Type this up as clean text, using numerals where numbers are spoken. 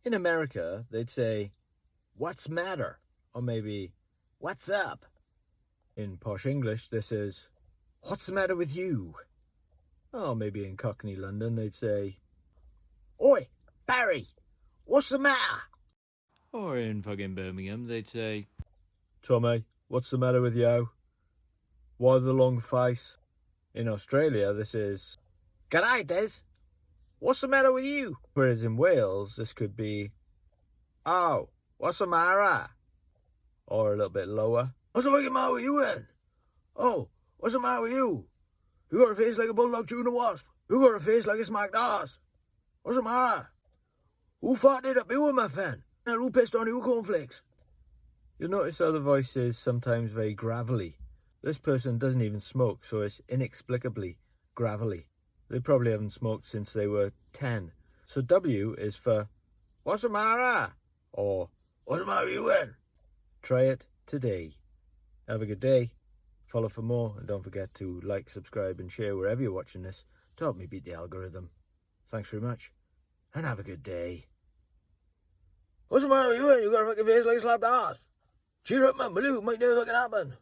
In America, they'd say, "What's matter?" Or maybe, "What's up?" In Posh English, this is, "What's the matter with you?" Or maybe in Cockney London, they'd say, "Oi, Barry, what's the matter?" Or in fucking Birmingham, they'd say, "Tommy, what's the matter with you? Why the long face?" In Australia, this is, "G'day, Des. What's the matter with you?" Whereas in Wales, this could be, "Oh, what's the matter?" Or a little bit lower, "What's the fucking matter with you then? Oh, what's the matter with you? You got a face like a bulldog chewing a wasp. You got a face like a smacked ass. What's the matter? Who farted up you, my friend? And who pissed on you cornflakes?" You'll notice how the voice is sometimes very gravelly. This person doesn't even smoke, so it's inexplicably gravelly. They probably haven't smoked since they were 10. So W is for, "What's the matter?" Or, "What's the matter with you then?" Try it today. Have a good day. Follow for more, and don't forget to like, subscribe, and share wherever you're watching this to help me beat the algorithm. Thanks very much, and have a good day. "What's the matter with you then? You got a fucking face like a slapped ass. Cheer up, man, will you? It might never fucking happen."